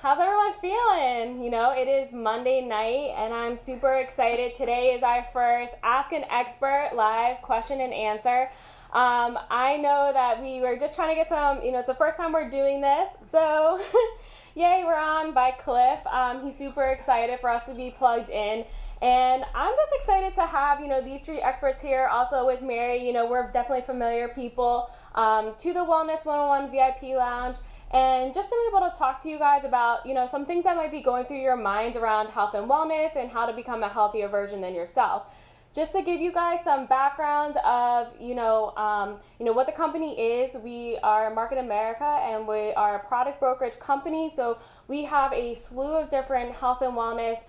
How's everyone feeling? It is Monday night and I'm super excited. Today is our first Ask an Expert live question and answer. I know that we were just trying to get some, it's the first time we're doing this. So, yay, we're on by Cliff. He's super excited for us to be plugged in. And I'm just excited to have, these three experts here. Also with Mary, we're definitely familiar people to the Wellness 101 VIP Lounge. And just to be able to talk to you guys about, some things that might be going through your mind around health and wellness and how to become a healthier version than yourself. Just to give you guys some background of, what the company is. We are Market America and we are a product brokerage company. So we have a slew of different health and wellness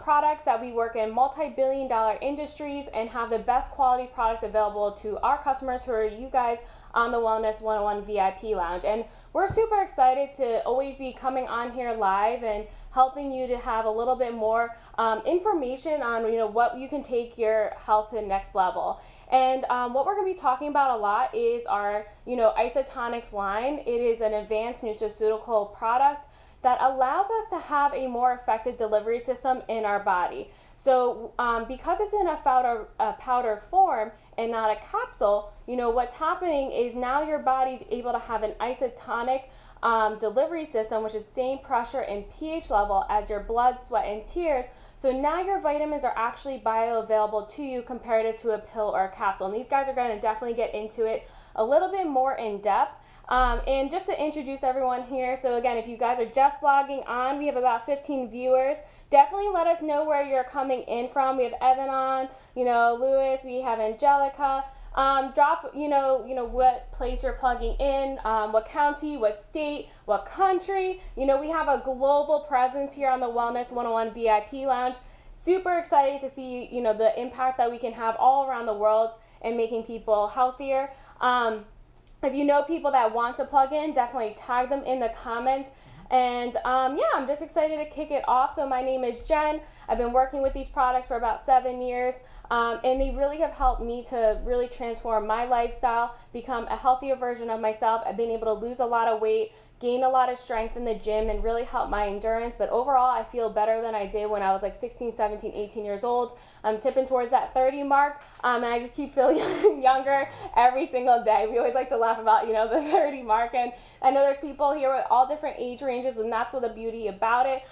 products that we work in multi-billion-dollar industries and have the best quality products available to our customers who are you guys on the Wellness 101 VIP Lounge. And we're super excited to always be coming on here live and helping you to have a little bit more information on what you can take your health to the next level. And what we're going to be talking about a lot is our Isotonics line. It is an advanced nutraceutical product that allows us to have a more effective delivery system in our body. So because it's in a powder form and not a capsule, what's happening is now your body's able to have an isotonic delivery system, which is same pressure and pH level as your blood, sweat, and tears. So now your vitamins are actually bioavailable to you compared to a pill or a capsule. And these guys are going to definitely get into it a little bit more in depth. And just to introduce everyone here, so again, if you guys are just logging on, we have about 15 viewers. Definitely let us know where you're coming in from. We have Evan on, Lewis, we have Angelica. Drop, what place you're plugging in, what county, what state, what country. We have a global presence here on the Wellness 101 VIP Lounge. Super excited to see, the impact that we can have all around the world and making people healthier. If you know people that want to plug in, definitely tag them in the comments. And I'm just excited to kick it off. So my name is Jen. I've been working with these products for about 7 years, and they really have helped me to really transform my lifestyle, become a healthier version of myself. I've been able to lose a lot of weight, gain a lot of strength in the gym, and really help my endurance. But overall, I feel better than I did when I was like 16, 17, 18 years old. I'm tipping towards that 30 mark, and I just keep feeling younger every single day. We always like to laugh about, the 30 mark, and I know there's people here with all different age ranges, and that's what the beauty about it.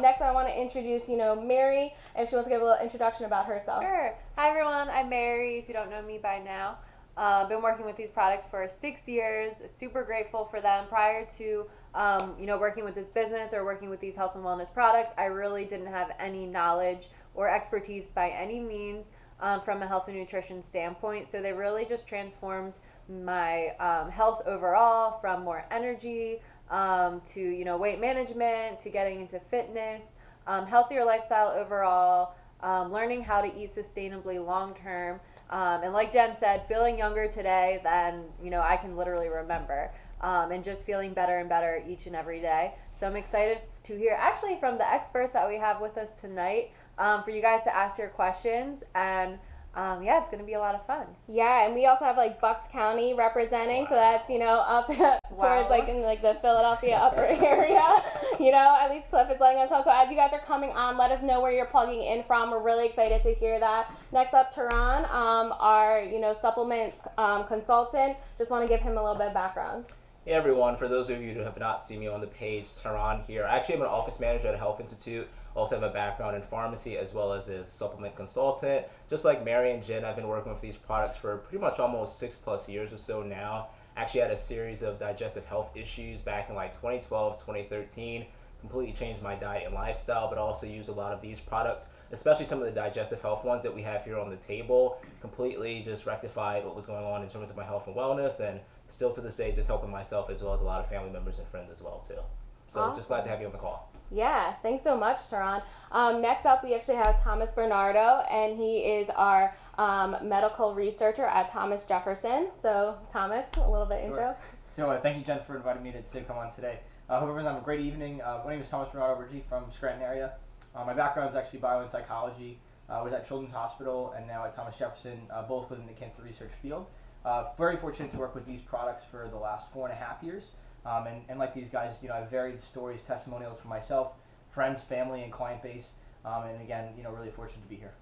Next, I want to introduce, Mary, if she wants to give a little introduction about herself. Sure. Hi, everyone. I'm Mary, if you don't know me by now. Been working with these products for 6 years. Super grateful for them. Prior to, working with this business or working with these health and wellness products, I really didn't have any knowledge or expertise by any means from a health and nutrition standpoint. So they really just transformed my health overall, from more energy to, weight management, to getting into fitness, healthier lifestyle overall, learning how to eat sustainably long term. And like Jen said, feeling younger today than, I can literally remember, and just feeling better and better each and every day. So I'm excited to hear actually from the experts that we have with us tonight, for you guys to ask your questions. And it's going to be a lot of fun. Yeah, and we also have like Bucks County representing, so that's, up towards like in like the Philadelphia upper area. At least Cliff is letting us know. So as you guys are coming on, let us know where you're plugging in from. We're really excited to hear that. Next up, Tehran, our, supplement consultant. Just want to give him a little bit of background. Hey everyone, for those of you who have not seen me on the page, Tehran here. Actually, I'm an office manager at a health institute. Also have a background in pharmacy as well as a supplement consultant. Just like Mary and Jen, I've been working with these products for pretty much almost 6+ years or so now. Actually had a series of digestive health issues back in like 2012, 2013. Completely changed my diet and lifestyle, but also used a lot of these products, especially some of the digestive health ones that we have here on the table. Completely just rectified what was going on in terms of my health and wellness, and still to this day just helping myself as well as a lot of family members and friends as well too. So Awesome. Just glad to have you on the call. Yeah, thanks so much, Tehran. Next up, we actually have Thomas Bernardo, and he is our medical researcher at Thomas Jefferson. So, Thomas, a little bit intro. So, thank you, Jen, for inviting me to come on today. Hope everyone's having a great evening. My name is Thomas Bernardo, originally from Scranton area. My background is actually bio and psychology. I was at Children's Hospital and now at Thomas Jefferson, both within the cancer research field. Very fortunate to work with these products for the last 4.5 years. And like these guys, I have varied stories, testimonials for myself, friends, family, and client base. And again, really fortunate to be here.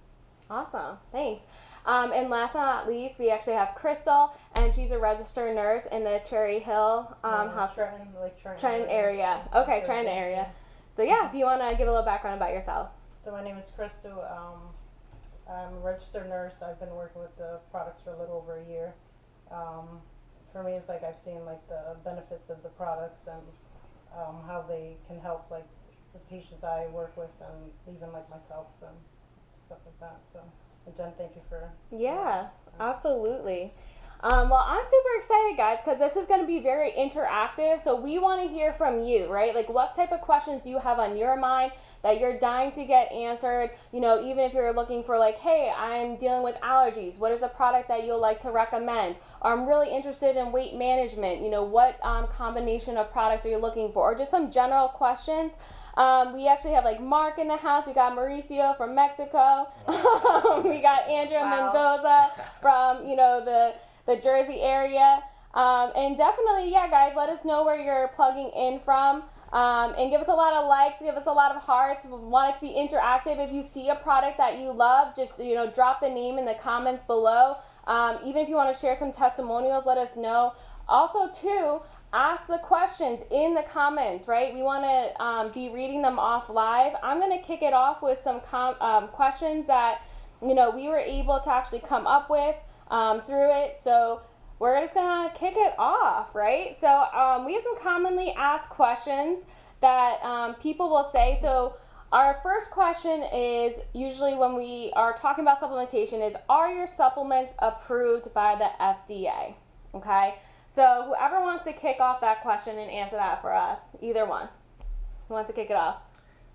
Awesome, thanks. And last but not least, we actually have Crystal, and she's a registered nurse in the Cherry Hill hospital. Trenton area. Okay, Trenton area. So yeah, if you want to give a little background about yourself. So my name is Crystal. I'm a registered nurse. I've been working with the products for a little over a year. For me, it's like I've seen like the benefits of the products and how they can help like the patients I work with and even like myself and stuff like that. So, and Jen, thank you for. Yeah, absolutely. Well, I'm super excited, guys, because this is going to be very interactive. So we want to hear from you, right? Like, what type of questions do you have on your mind that you're dying to get answered? Even if you're looking for like, hey, I'm dealing with allergies. What is a product that you'll like to recommend? Or I'm really interested in weight management. What combination of products are you looking for? Or just some general questions. We actually have like Mark in the house. We got Mauricio from Mexico. We got Andrea Mendoza from, the Jersey area. And definitely, yeah, guys, let us know where you're plugging in from. And give us a lot of likes, give us a lot of hearts. We want it to be interactive. If you see a product that you love, just, drop the name in the comments below. Even if you want to share some testimonials, let us know. Also, too, ask the questions in the comments, right? We want to be reading them off live. I'm going to kick it off with some questions that, we were able to actually come up with through it. So we're just going to kick it off, right? So we have some commonly asked questions that people will say. So our first question is usually when we are talking about supplementation is, are your supplements approved by the FDA? Okay. So whoever wants to kick off that question and answer that for us, either one. Who wants to kick it off?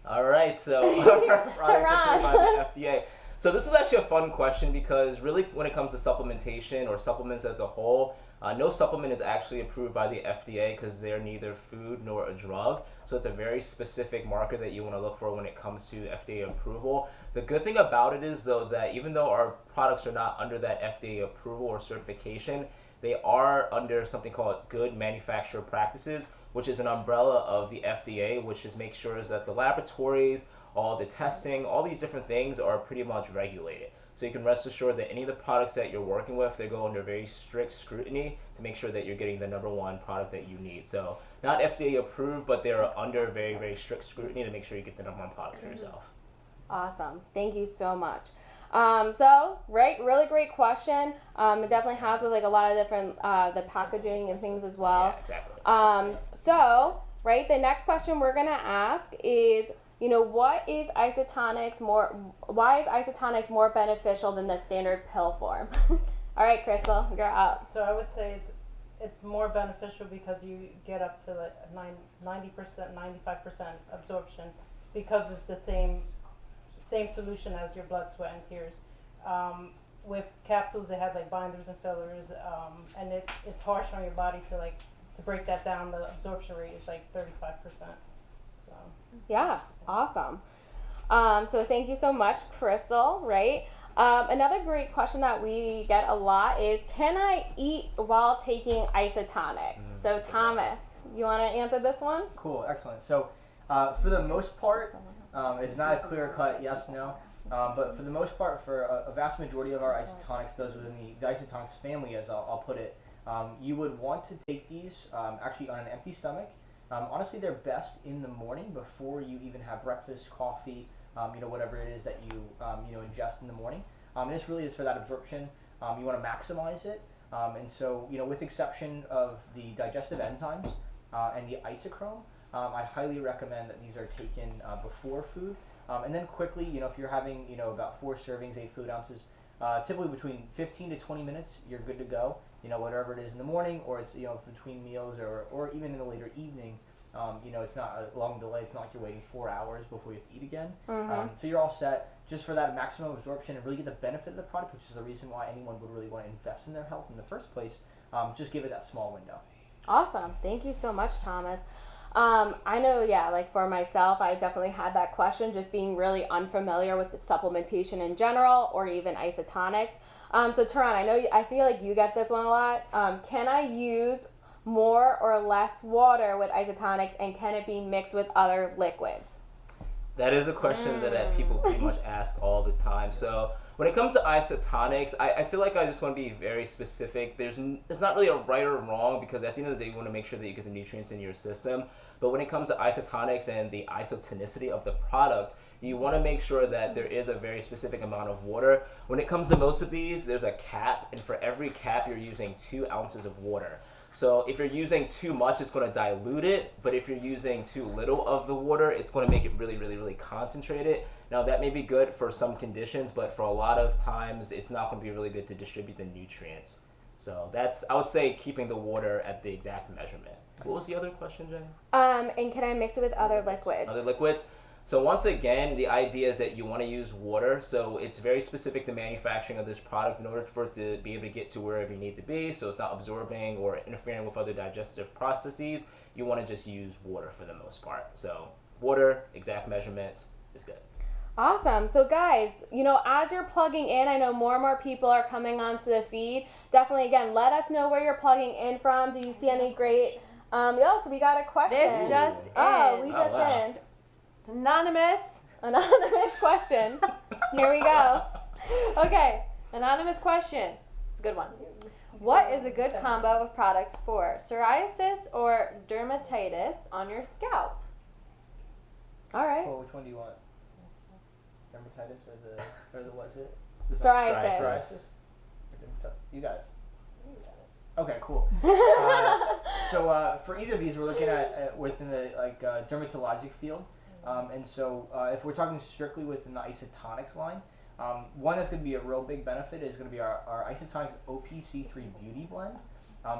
All right, so our products approved by the FDA. So this is actually a fun question because really when it comes to supplementation or supplements as a whole, no supplement is actually approved by the FDA because they're neither food nor a drug. So it's a very specific marker that you want to look for when it comes to FDA approval. The good thing about it is though that even though our products are not under that FDA approval or certification, they are under something called Good Manufacturer Practices, which is an umbrella of the FDA, which just makes sure that the laboratories, all the testing, all these different things are pretty much regulated. So you can rest assured that any of the products that you're working with, they go under very strict scrutiny to make sure that you're getting the number one product that you need. So not FDA approved, but they're under very, very strict scrutiny to make sure you get the number one product for yourself. Awesome. Thank you so much. Really great question. It definitely has with like a lot of different, the packaging and things as well. Yeah, exactly. The next question we're going to ask is, why is isotonics more beneficial than the standard pill form? All right, Crystal, you're up. So I would say it's more beneficial because you get up to like 90%, 95% absorption because it's the same solution as your blood, sweat, and tears. With capsules, they have like binders and fillers, and it's harsh on your body to break that down. The absorption rate is like 35%. So yeah, awesome. So thank you so much, Crystal. Right. Another great question that we get a lot is, can I eat while taking isotonics? So Thomas, you want to answer this one? Cool, excellent. So for the most part, it's not a clear-cut yes, no. But for the most part, for a vast majority of our isotonics, those within the isotonics family, as I'll put it, you would want to take these actually on an empty stomach. Honestly, they're best in the morning before you even have breakfast, coffee, whatever it is that you ingest in the morning. And this really is for that absorption. You want to maximize it. And so, with exception of the digestive enzymes and the isochrome, I highly recommend that these are taken before food. And then quickly, if you're having, about 4 servings, 8 fluid ounces, typically between 15 to 20 minutes, you're good to go. Whatever it is in the morning, or it's, between meals, or even in the later evening, it's not a long delay. It's not like you're waiting 4 hours before you have to eat again. So you're all set just for that maximum absorption and really get the benefit of the product, which is the reason why anyone would really want to invest in their health in the first place. Just give it that small window. Awesome. Thank you so much, Thomas. I know, like for myself, I definitely had that question, just being really unfamiliar with the supplementation in general, or even isotonics. So Taran, I feel like you get this one a lot. Can I use more or less water with isotonics, and can it be mixed with other liquids? That is a question that people pretty much ask all the time. So when it comes to isotonics, I feel like I just want to be very specific. There's not really a right or wrong, because at the end of the day, you want to make sure that you get the nutrients in your system. But when it comes to isotonics and the isotonicity of the product, you want to make sure that there is a very specific amount of water. When it comes to most of these, there's a cap, and for every cap, you're using 2 ounces of water. So if you're using too much, it's going to dilute it. But if you're using too little of the water, it's going to make it really, really, really concentrated. Now, that may be good for some conditions, but for a lot of times, it's not going to be really good to distribute the nutrients. So that's, I would say, keeping the water at the exact measurement. What was the other question, Jen? And can I mix it with other liquids? Other liquids? So once again, the idea is that you want to use water. So it's very specific to manufacturing of this product in order for it to be able to get to wherever you need to be. So it's not absorbing or interfering with other digestive processes. You want to just use water for the most part. So water, exact measurements is good. Awesome. So guys, as you're plugging in, I know more and more people are coming onto the feed. Definitely, again, let us know where you're plugging in from. Do you see any great, so we got a question. This just in. wow. in. It's anonymous. Anonymous question. Here we go. Okay, anonymous question. It's a good one. What is a good combo of products for psoriasis or dermatitis on your scalp? All right. Well, which one do you want? Dermatitis or the what is it? Psoriasis. Psoriasis. You got it. Okay, cool. So for either of these, we're looking at within the dermatologic field, and so if we're talking strictly within the isotonics line, one that's going to be a real big benefit is going to be our isotonics OPC3 Beauty Blend.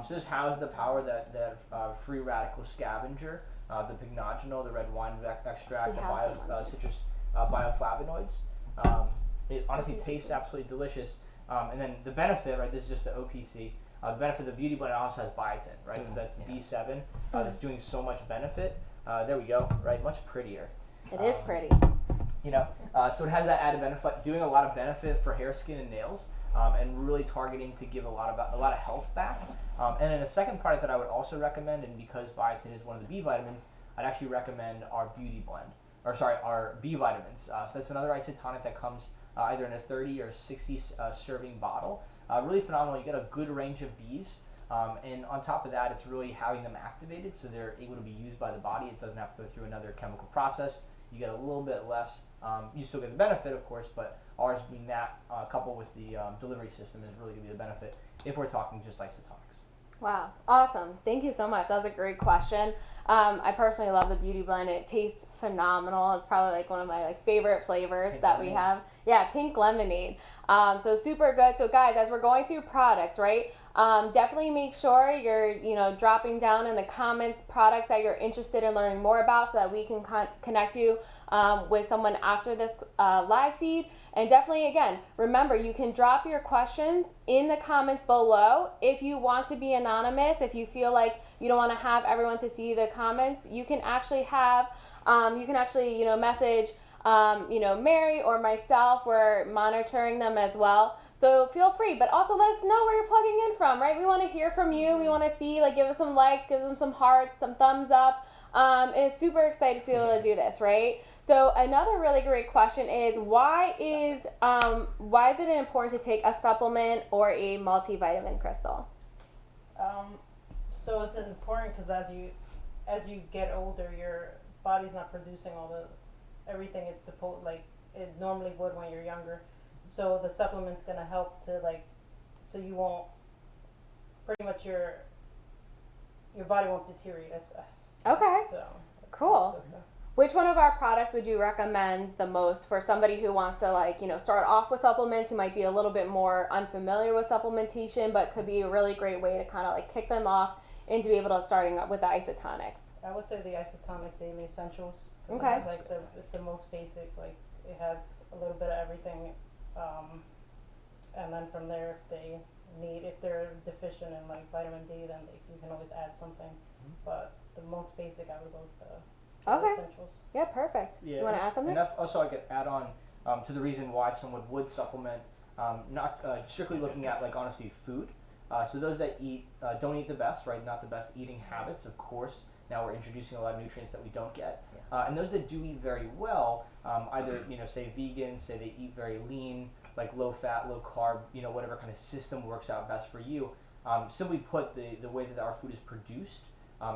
So this houses the power that free radical scavenger, the pycnogenol, the red wine extract, the citrus bioflavonoids. It honestly tastes absolutely delicious. And then the benefit, right? This is just the OPC. The benefit of the Beauty Blend also has biotin, right? So that's the B7 that's doing so much benefit. There we go, right? Much prettier. It is pretty. So it has that added benefit, doing a lot of benefit for hair, skin, and nails, and really targeting to give a lot of health back. And then a second product that I would also recommend, and because biotin is one of the B vitamins, I'd actually recommend our Beauty Blend, our B vitamins. So that's another isotonic that comes either in a 30 or 60 serving bottle. Really phenomenal. You get a good range of Bs. And on top of that, it's really having them activated so they're able to be used by the body. It doesn't have to go through another chemical process. You get a little bit less. You still get the benefit, of course, but ours being that coupled with the delivery system is really going to be the benefit if we're talking just isotonics. Wow. Awesome. Thank you so much. That was a great question. I personally love the Beauty Blend. It tastes phenomenal. It's probably like one of my favorite flavors Pink that lemonade. we have. Yeah, pink lemonade. So super good. So guys, as we're going through products, right? Definitely make sure you're, dropping down in the comments products that you're interested in learning more about so that we can connect you with someone after this live feed. And definitely, again, remember, you can drop your questions in the comments below. If you want to be anonymous, if you feel like you don't want to have everyone to see the comments, you can actually message Mary or myself. We're monitoring them as well. So feel free, but also let us know where you're plugging in from, right? We want to hear from you. We want to see, give us some likes, give them some hearts, some thumbs up. And super excited to be able to do this, right? So another really great question is why is it important to take a supplement or a multivitamin, Crystal? So it's important because as you get older, your body's not producing everything it's supposed it normally would when you're younger. So the supplement's gonna help to so you won't pretty much your body won't deteriorate as fast. Okay, So cool. Which one of our products would you recommend the most for somebody who wants to start off with supplements, who might be a little bit more unfamiliar with supplementation, but could be a really great way to kind of kick them off into be able to starting up with the isotonics? I would say the Isotonic Daily Essentials. 'Cause Okay. it's the most basic. It has a little bit of everything, and then from there, if they're deficient in vitamin D, then you can always add something. But the most basic, I would go with the Okay. Essentials. Yeah, perfect. Yeah, You want to add something? And also I could add on to the reason why someone would supplement, not strictly looking at honestly food, So those that don't eat the best, right? Not the best eating habits, of course. Now we're introducing a lot of nutrients that we don't get. And those that do eat very well, either say vegan, say they eat very lean, like low fat, low carb, whatever kind of system works out best for you. Simply put, the way that our food is produced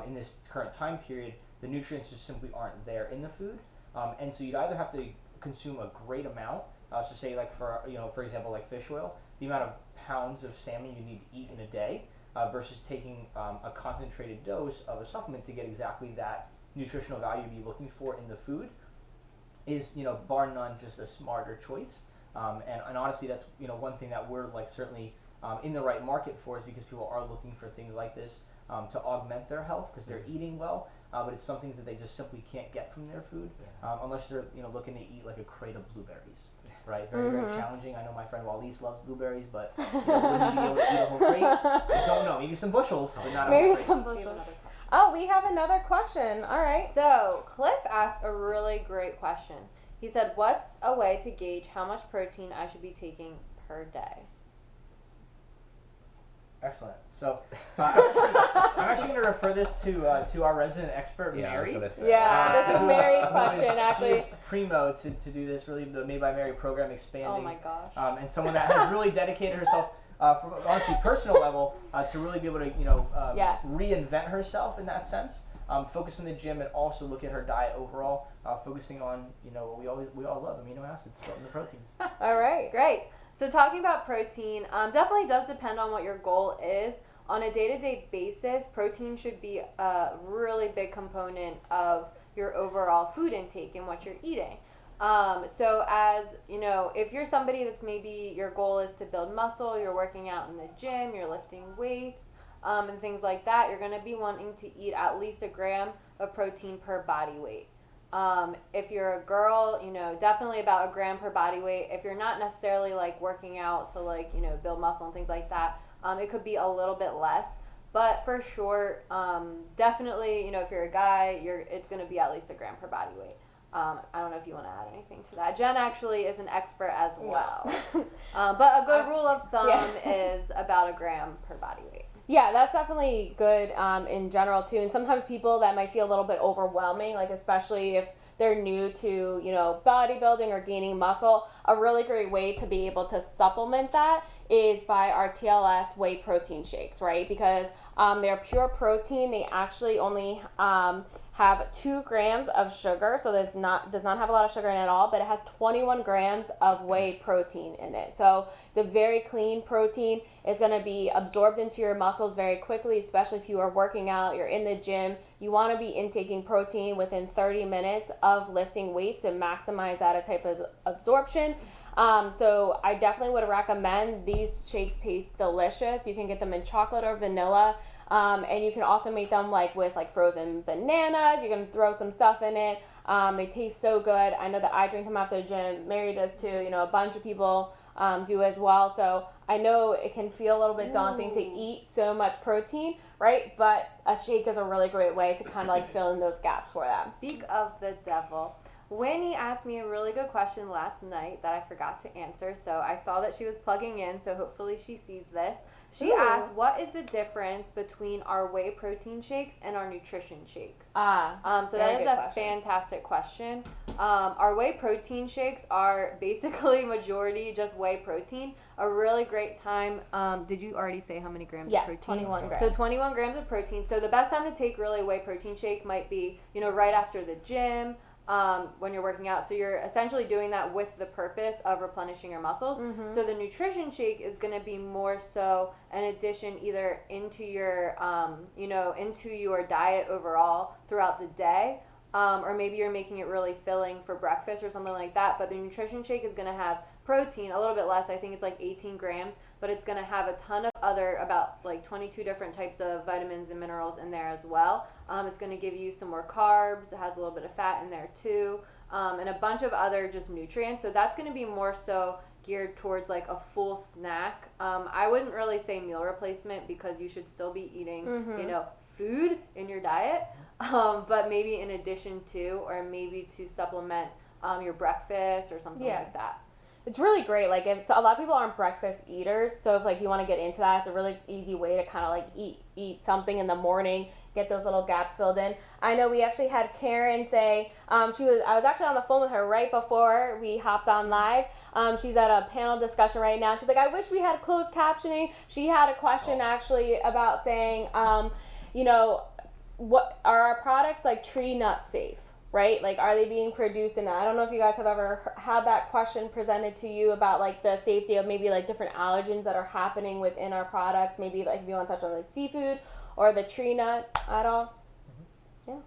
in this current time period, the nutrients just simply aren't there in the food. And so you'd either have to consume a great amount, so say like for example, like fish oil, the amount of pounds of salmon you need to eat in a day, versus taking a concentrated dose of a supplement to get exactly that nutritional value you'd be looking for in the food is, bar none, just a smarter choice. And honestly, that's one thing that we're like certainly in the right market for, is because people are looking for things like this to augment their health because they're eating well, but it's some things that they just simply can't get from their food unless they're looking to eat like a crate of blueberries. Right, very challenging. I know my friend Wallace loves blueberries, but would he be able to eat a whole crate? I don't know. Maybe some bushels, but not a whole crate. Some bushels. Oh, we have another question. All right. So Cliff asked a really great question. He said, "What's a way to gauge how much protein I should be taking per day?" Excellent. So I'm actually going to refer this to our resident expert, Yeah, I was Mary. gonna say. Yeah, this is Mary's Who question, is actually. primo to do this, really, the Made by Mary program expanding. Oh my gosh. And someone that has really dedicated herself from honestly personal level to really be able to Yes. reinvent herself in that sense. Focus on the gym and also look at her diet overall, focusing on what we all love, amino acids, the proteins. All right. Great. So talking about protein, definitely does depend on what your goal is. On a day-to-day basis, protein should be a really big component of your overall food intake and what you're eating. So as if you're somebody that's maybe your goal is to build muscle, you're working out in the gym, you're lifting weights, and things like that, you're going to be wanting to eat at least a gram of protein per body weight. If you're a girl, definitely about a gram per body weight. If you're not necessarily like working out to build muscle and things like that, it could be a little bit less. But for sure, definitely, if you're a guy, it's going to be at least a gram per body weight. I don't know if you want to add anything to that. Jen actually is an expert as well. But a good rule of thumb is about a gram per body weight. Yeah, that's definitely good in general too. And sometimes people that might feel a little bit overwhelming, like especially if they're new to bodybuilding or gaining muscle, a really great way to be able to supplement that is by our TLS whey protein shakes, right? Because they're pure protein. They actually only have 2 grams of sugar, so does not have a lot of sugar in it at all, but it has 21 grams of whey protein in it. So it's a very clean protein. It's going to be absorbed into your muscles very quickly, especially if you are working out, you're in the gym. You want to be intaking protein within 30 minutes of lifting weights to maximize that type of absorption. So I definitely would recommend these shakes. Taste delicious. You can get them in chocolate or vanilla. And you can also make them with frozen bananas. You can throw some stuff in it. They taste so good. I know that I drink them after the gym. Mary does too. A bunch of people do as well. So I know it can feel a little bit daunting to eat so much protein, right? But a shake is a really great way to kind of fill in those gaps for them. Speak of the devil. Winnie asked me a really good question last night that I forgot to answer. So I saw that she was plugging in, so hopefully she sees this. She asked, what is the difference between our whey protein shakes and our nutrition shakes? So that is a fantastic question. Our whey protein shakes are basically majority just whey protein. A really great time. Did you already say how many grams of protein? Yes, 21 grams. So 21 grams of protein. So the best time to take really a whey protein shake might be, right after the gym. When you're working out. So you're essentially doing that with the purpose of replenishing your muscles. So the nutrition shake is going to be more so an addition either into your, into your diet overall throughout the day. Or maybe you're making it really filling for breakfast or something like that. But the nutrition shake is going to have protein, a little bit less. I think it's 18 grams. But it's going to have a ton of other, about 22 different types of vitamins and minerals in there as well. It's going to give you some more carbs. It has a little bit of fat in there too. And a bunch of other just nutrients. So that's going to be more so geared towards a full snack. I wouldn't really say meal replacement because you should still be eating, food in your diet. But maybe in addition to, or maybe to supplement your breakfast or something like that. it's really great. Like if so a lot of people aren't breakfast eaters, so if like you want to get into that, it's a really easy way to kind of like eat something in the morning, get those little gaps filled in. I know we actually had Karen say I was actually on the phone with her right before we hopped on live. She's at a panel discussion right now. She's like, I wish we had closed captioning. She had a question actually about saying, what are our products like tree nut safe? Right? Like, are they being produced in that? I don't know if you guys have ever had that question presented to you about like the safety of maybe like different allergens that are happening within our products. Maybe like if you want to touch on like seafood or the tree nut at all. Yeah.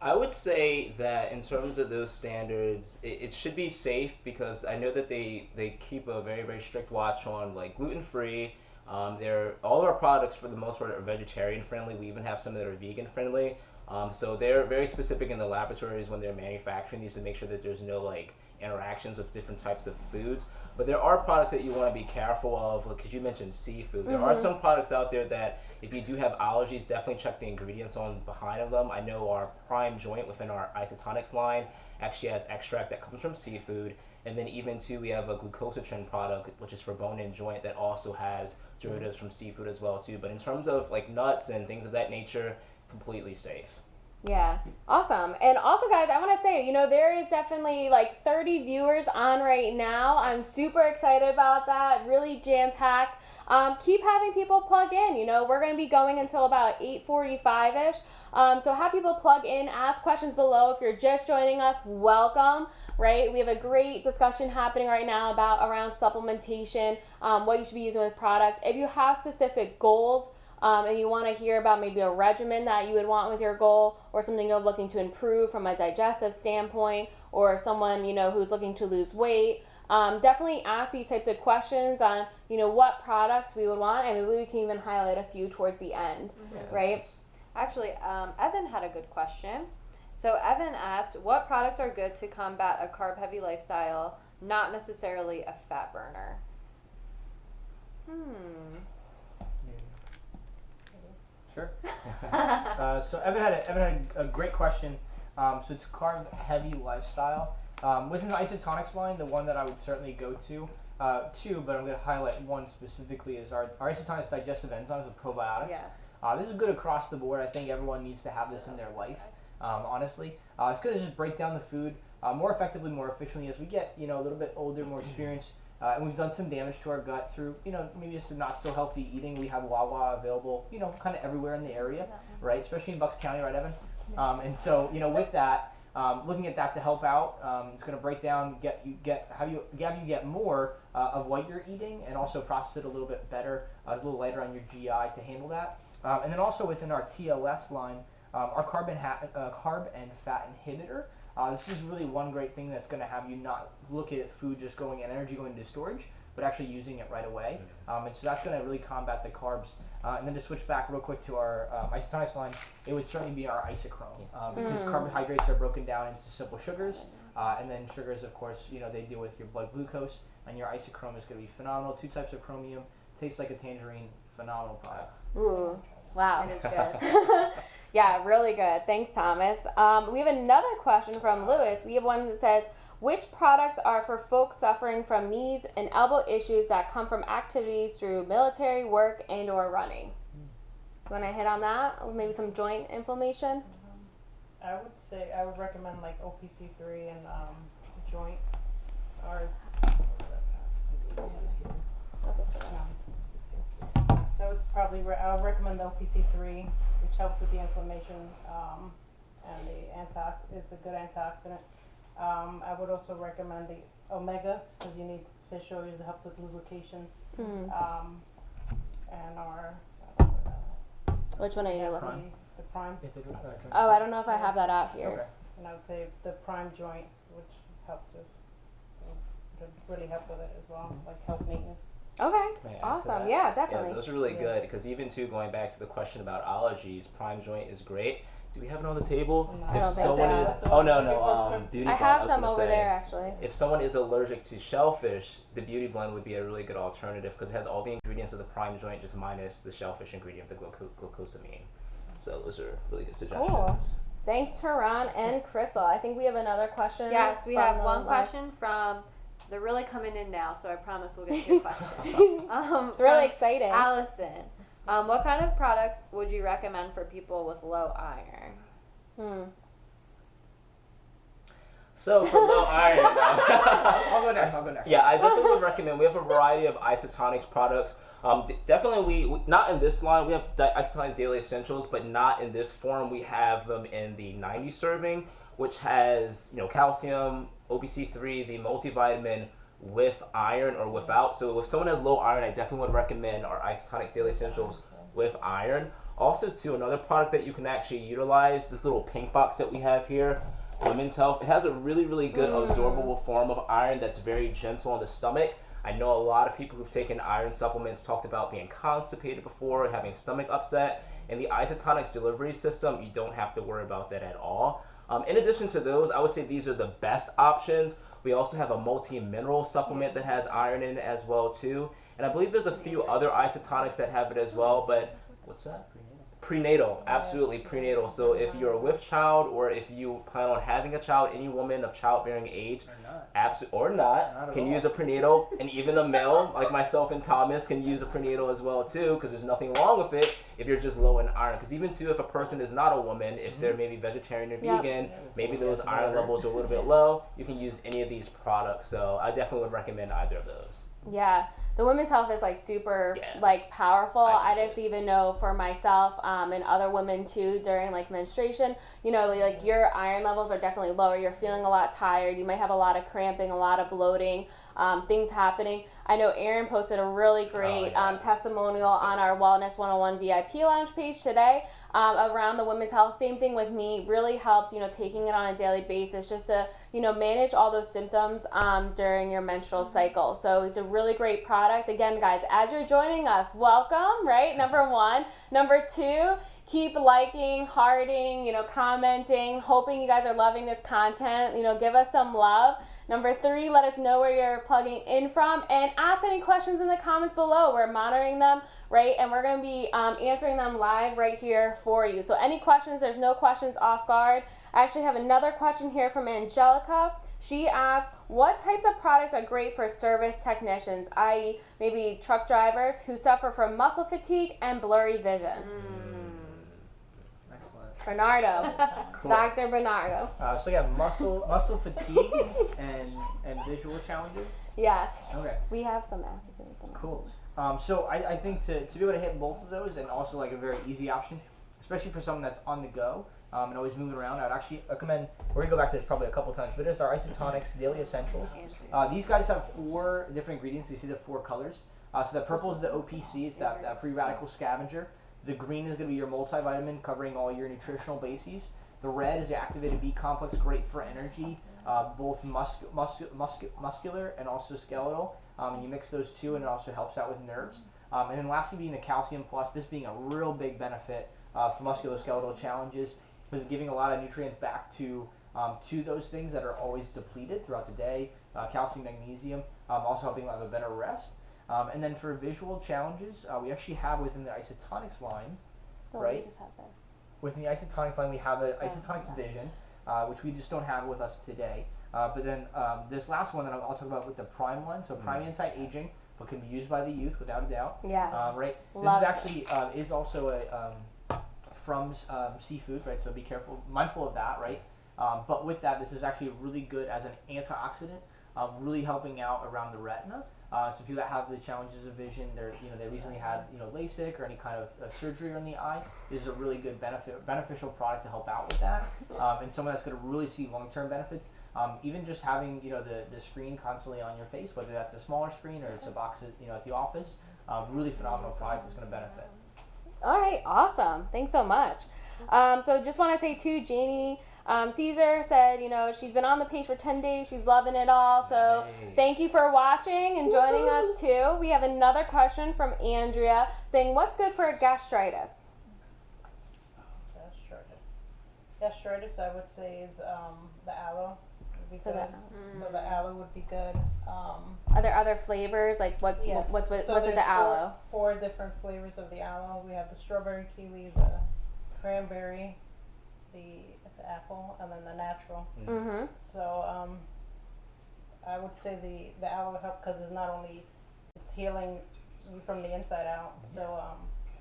I would say that in terms of those standards, it should be safe because I know that they keep a very, very strict watch on like gluten-free. All of our products for the most part are vegetarian friendly. We even have some that are vegan friendly. So they're very specific in the laboratories when they're manufacturing these to make sure that there's no like interactions with different types of foods. But there are products that you want to be careful of, because you mentioned seafood. There are some products out there that if you do have allergies, definitely check the ingredients on behind of them. I know our Prime joint within our isotonics line actually has extract that comes from seafood. And then even too, we have a glucosatrin product, which is for bone and joint, that also has derivatives from seafood as well too. But in terms of like nuts and things of that nature, completely safe. Yeah, awesome. And also, guys, I want to say, there is definitely like 30 viewers on right now. I'm super excited about that. Really jam-packed. Keep having people plug in. We're going to be going until about 8:45-ish. So have people plug in, ask questions below. If you're just joining us, welcome, right? We have a great discussion happening right now around supplementation, what you should be using with products. If you have specific goals, and you want to hear about maybe a regimen that you would want with your goal or something you're looking to improve from a digestive standpoint or someone, who's looking to lose weight, definitely ask these types of questions on, what products we would want, and maybe we can even highlight a few towards the end, right? Actually, Evan had a good question. So Evan asked, what products are good to combat a carb-heavy lifestyle, not necessarily a fat burner? Sure. So Evan had a great question. So it's carb heavy lifestyle. Within the isotonics line, the one that I would certainly go to, two, but I'm going to highlight one specifically, is our isotonics digestive enzymes with probiotics. Yes. This is good across the board. I think everyone needs to have this in their life, honestly. It's good to just break down the food more effectively, more efficiently as we get, a little bit older, more experienced. And we've done some damage to our gut through, maybe just some not so healthy eating. We have Wawa available, kind of everywhere in the area, right? Especially in Bucks County, right, Evan? And so, with that, looking at that to help out, it's going to break down, have you get more of what you're eating, and also process it a little bit better, a little lighter on your GI to handle that. And then also within our TLS line, our carb and fat inhibitor. This is really one great thing that's going to have you not look at food just energy going into storage, but actually using it right away. And so that's going to really combat the carbs. And then to switch back real quick to our isotonics line, it would certainly be our isochrome, because carbohydrates are broken down into simple sugars, and then sugars, of course, they deal with your blood glucose, and your isochrome is going to be phenomenal. 2 types of chromium, tastes like a tangerine, phenomenal product. Ooh, wow. It is good. Yeah, really good. Thanks, Thomas. We have another question from Lewis. We have one that says, which products are for folks suffering from knees and elbow issues that come from activities through military work and or running? You want to hit on that? Or maybe some joint inflammation? I would recommend like OPC3 and joint or so I would recommend the OPC3, which helps with the inflammation, and it's a good antioxidant. I would also recommend the omegas, because you need fish oil, it helps with lubrication. And our Which one are you looking? the prime, Oh, I don't know if I have that out here. Okay. and I would say the prime joint, which helps with to really help with it as well, like health maintenance. Okay, May I add to awesome. that? Yeah, definitely. Yeah, those are really good because even too going back to the question about allergies, Prime Joint is great. Do we have it on the table? No. I don't think someone so. is, oh no, Beauty I Blend. have was some gonna over say, there actually. If someone is allergic to shellfish, the Beauty Blend would be a really good alternative because it has all the ingredients of the Prime Joint, just minus the shellfish ingredient, the glucosamine. So those are really good suggestions. Cool. Thanks, Tehran and Crystal. I think we have another question. Yes, we from have the one live- question from they're really coming in now, so I promise we'll get to your questions. It's really from exciting. Allison, what kind of products would you recommend for people with low iron? So for low iron, I'll go next. yeah, I definitely would recommend. We have a variety of Isotonics products. Definitely, we not in this line. We have Isotonics Daily Essentials, but not in this form. We have them in the 90 serving, which has calcium, OPC3, the multivitamin with iron or without. So if someone has low iron, I definitely would recommend our Isotonics Daily Essentials with iron. Also, too, another product that you can actually utilize, this little pink box that we have here, Women's Health. It has a really, really good absorbable form of iron that's very gentle on the stomach. I know a lot of people who've taken iron supplements talked about being constipated before, having stomach upset. In the Isotonics delivery system, you don't have to worry about that at all. In addition to those, I would say these are the best options. We also have a multi-mineral supplement that has iron in it as well too. And I believe there's a few other Isotonics that have it as well, but what's that? Prenatal, absolutely prenatal. So if you're with child or if you plan on having a child, any woman of childbearing age, or not can use a prenatal, and even a male like myself and Thomas can use a prenatal as well too, because there's nothing wrong with it if you're just low in iron. Because even too, if a person is not a woman, if they're maybe vegetarian or vegan, maybe those iron levels are a little bit low, you can use any of these products. So I definitely would recommend either of those. Yeah, the Women's Health is like super like powerful. I just even know for myself and other women too during like menstruation, like your iron levels are definitely lower. You're feeling a lot tired. You might have a lot of cramping, a lot of bloating, things happening. I know Erin posted a really great testimonial on our Wellness 101 VIP Lounge page today around the Women's Health. Same thing with me. Really helps, taking it on a daily basis just to, manage all those symptoms during your menstrual cycle. So it's a really great product. Again, guys, as you're joining us, welcome, right? Number one. Number two, keep liking, hearting, commenting, hoping you guys are loving this content. Give us some love. Number three, let us know where you're plugging in from and ask any questions in the comments below. We're monitoring them, right? And we're going to be answering them live right here for you. So any questions, there's no questions off guard. I actually have another question here from Angelica. She asked, what types of products are great for service technicians, i.e. maybe truck drivers who suffer from muscle fatigue and blurry vision? Bernardo, Cool. Dr. Bernardo. So you have muscle fatigue and visual challenges. Yes, Okay, we have some acids in it. cool. So I think to be able to hit both of those and also like a very easy option, especially for someone that's on the go and always moving around, I would actually recommend, we're going to go back to this probably a couple times, but it's our Isotonics Daily Essentials. These guys have 4 different ingredients. You see the 4 colors. So the purple is the OPC, it's that free radical scavenger. The green is going to be your multivitamin covering all your nutritional bases. The red is the activated B complex, great for energy, both muscular and also skeletal. And you mix those two and it also helps out with nerves. And then lastly being the calcium plus, this being a real big benefit for musculoskeletal challenges, because giving a lot of nutrients back to those things that are always depleted throughout the day, calcium, magnesium, also helping have a better rest. And then for visual challenges, we actually have within the Isotonics line, right? We just have this. Within the Isotonics line, we have the Isotonics Vision, which we just don't have with us today. But then this last one that I'll talk about with the Prime line, so Prime Anti-Aging, but can be used by the youth without a doubt. Yes. Right. Love this is actually is also a from seafood, right? So be careful, mindful of that, right? But with that, this is actually really good as an antioxidant, really helping out around the retina. So people that have the challenges of vision, they recently had LASIK or any kind of surgery on the eye. This is a really good beneficial product to help out with that. And someone that's going to really see long-term benefits. Even just having the screen constantly on your face, whether that's a smaller screen or it's a box at the office, really phenomenal product that's going to benefit. All right, awesome. Thanks so much. So just want to say too, Janie Caesar said, she's been on the page for 10 days. She's loving it all. So thank you for watching and joining us too. We have another question from Andrea saying, what's good for gastritis? Gastritis, I would say, is the aloe would be good. So the aloe would be good. Are there other flavors? Like what's there's it the aloe? 4 different flavors of the aloe. We have the strawberry kiwi, the cranberry, the apple, and then the natural. Mm-hmm. So I would say the aloe help because it's not only it's healing you from the inside out, so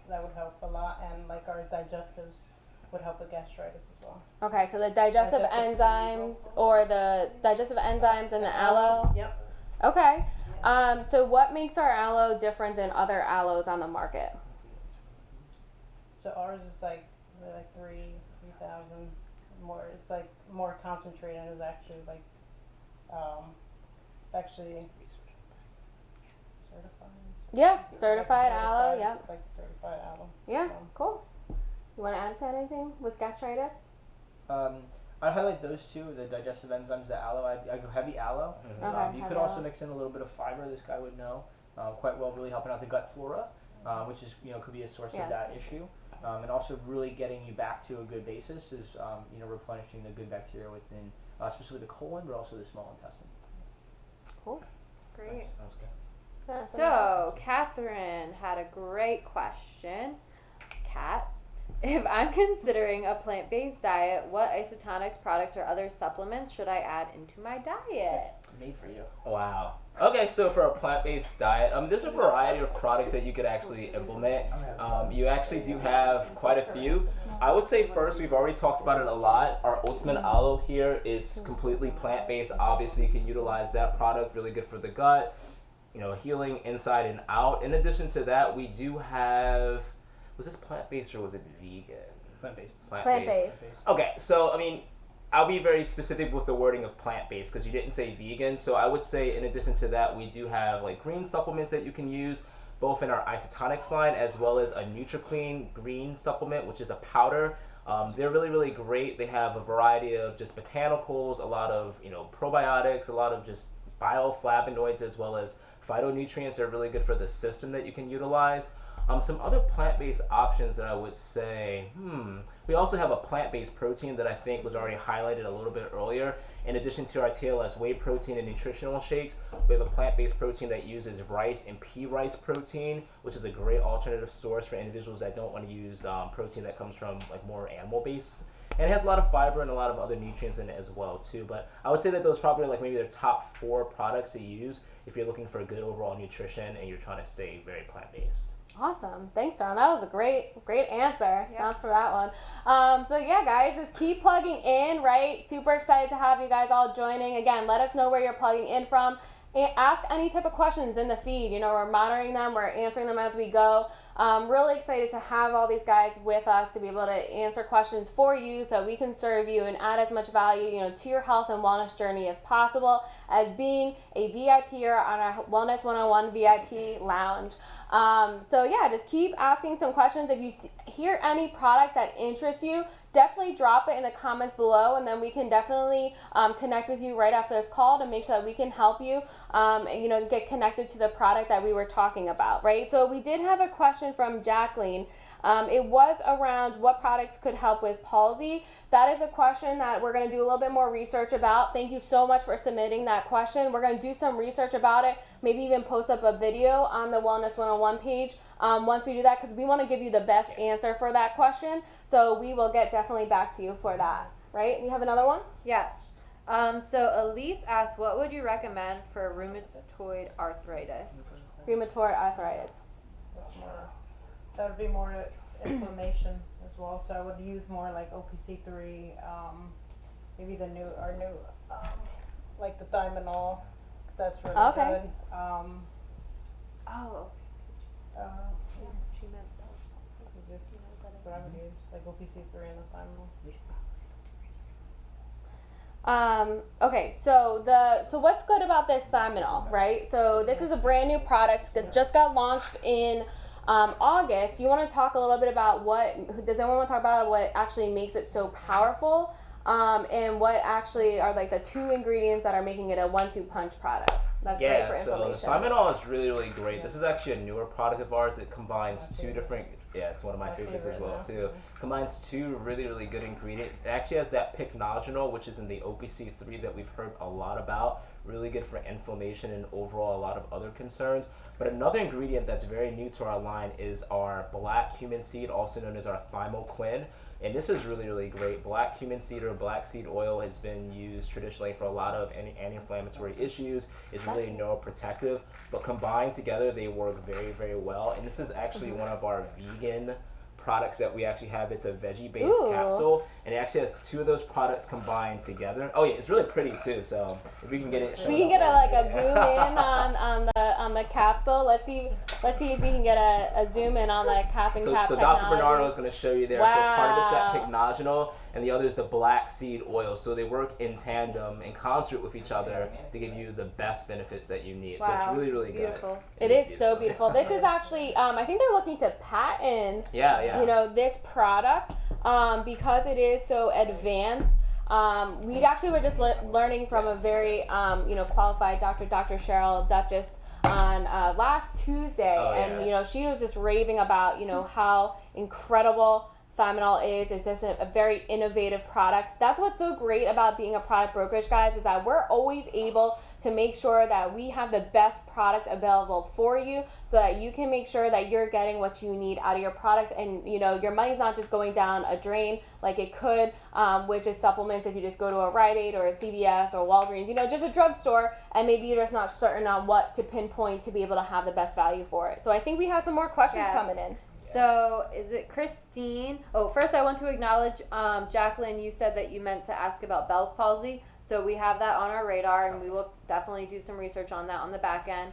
that would help a lot, and like our digestives would help with gastritis as well. Okay, so the digestive Digestive enzymes or the digestive enzymes and the aloe. Yep. Okay. So what makes our aloe different than other aloes on the market? So ours is like 3,000 more. It's like more concentrated. It's actually like actually certified. Yeah, certified aloe. Yep. Like certified aloe. Yeah. Cool. You want to add to anything with gastritis? I'd highlight those two, the digestive enzymes, the aloe. I go heavy aloe. Okay, You heavy could also aloe. mix in a little bit of fiber. This guy would know quite well, really helping out the gut flora, which is could be a source Yes. of that issue. And also really getting you back to a good basis is replenishing the good bacteria within, specifically the colon, but also the small intestine. Great. Sounds good. Yeah, So, Catherine had a great question. Kat, if I'm considering a plant-based diet, what isotonics products or other supplements should I add into my diet? Made for you. Wow. Okay, so for a plant-based diet, there's a variety of products that you could actually implement. You actually do have quite a few. I would say first, we've already talked about it a lot. Our Ultimate Aloe here, it's completely plant-based. Obviously, you can utilize that product, really good for the gut, healing inside and out. In addition to that, we do have, was this plant-based or was it vegan? Plant-based. Plant-based. Okay, so I'll be very specific with the wording of plant-based because you didn't say vegan. So I would say in addition to that, we do have like green supplements that you can use both in our isotonics line as well as a NutriClean green supplement, which is a powder. They're really, really great. They have a variety of just botanicals, a lot of probiotics, a lot of just bioflavonoids as well as phytonutrients. They're really good for the system that you can utilize. Some other plant-based options that I would say, we also have a plant-based protein that I think was already highlighted a little bit earlier. In addition to our TLS whey protein and nutritional shakes, we have a plant-based protein that uses rice and pea rice protein, which is a great alternative source for individuals that don't want to use protein that comes from like more animal-based. And it has a lot of fiber and a lot of other nutrients in it as well too. But I would say that those probably like maybe the top 4 products to use if you're looking for good overall nutrition and you're trying to stay very plant-based. Awesome. Thanks, Ron. That was a great answer. Yeah. Snaps for that one. So yeah, guys, just keep plugging in, right? Super excited to have you guys all joining. Again, let us know where you're plugging in from. Ask any type of questions in the feed. We're monitoring them. We're answering them as we go. Really excited to have all these guys with us to be able to answer questions for you so we can serve you and add as much value, to your health and wellness journey as possible as being a VIPer on our Wellness 101 VIP lounge. So yeah, just keep asking some questions. If you hear any product that interests you, definitely drop it in the comments below, and then we can definitely connect with you right after this call to make sure that we can help you and get connected to the product that we were talking about, right? So we did have a question from Jacqueline. It was around what products could help with palsy. That is a question that we're going to do a little bit more research about. Thank you so much for submitting that question. We're going to do some research about it, maybe even post up a video on the Wellness 101 page once we do that, because we want to give you the best answer for that question. So we will get definitely back to you for that, right? You have another one? Yes. So Elise asked, what would you recommend for rheumatoid arthritis? Rheumatoid arthritis. So it would be more inflammation as well. So I would use more like OPC3, maybe our new like the Thimonol. That's really Okay. good. Oh, she meant What I would use, like OPC3 and the Thimonol. Okay, so what's good about this Thimonol, right? So this is a brand new product that just got launched in August. You want to talk a little bit about does anyone want to talk about what actually makes it so powerful, and what actually are like the 2 ingredients that are making it a 1-2 punch product? That's great for so inflammation. Thimonol is really, really great. This is actually a newer product of ours. It combines 2 different, it's one of my favorites as well too. Combines 2 really, really good ingredients. It actually has that pycnogenol, which is in the OPC3 that we've heard a lot about. Really good for inflammation and overall a lot of other concerns. But another ingredient that's very new to our line is our black cumin seed, also known as our Thymoquin. And this is really, really great. Black cumin seed or black seed oil has been used traditionally for a lot of anti-inflammatory issues. It's really neuroprotective, but combined together, they work very, very well. And this is actually one of our vegan products that we actually have. It's a veggie-based Ooh. capsule, and it actually has 2 of those products combined together. Oh yeah, it's really pretty too. So if we can get it, We can get a zoom in on the capsule. Let's see if we can get a zoom in on the cap and cap So technology. Dr. Bernardo is going to show you there. So part of this is that Wow. pycnogenol, and the other is the black seed oil. So they work in tandem, in concert with each other to give you the best benefits that you need. So Wow. it's really, really Beautiful. good. It is so beautiful. This is actually, I think they're looking to patent, Yeah. you know, this product because it is so advanced. We actually were just learning from a very, you know, qualified doctor, Dr. Cheryl Duchess, on last Tuesday, Oh, yeah. and you know, she was just raving about, you know, how incredible Thiamidol is. It's just a very innovative product. That's what's so great about being a product brokerage, guys, is that we're always able to make sure that we have the best products available for you so that you can make sure that you're getting what you need out of your products, and you know, your money's not just going down a drain like it could, which is supplements if you just go to a Rite Aid or a CVS or Walgreens, you know, just a drugstore, and maybe you're just not certain on what to pinpoint to be able to have the best value for it. So I think we have some more questions Yes. coming in. So, is it Christine? Oh, first I want to acknowledge, Jacqueline, you said that you meant to ask about Bell's palsy. So we have that on our radar, and we will definitely do some research on that on the back end.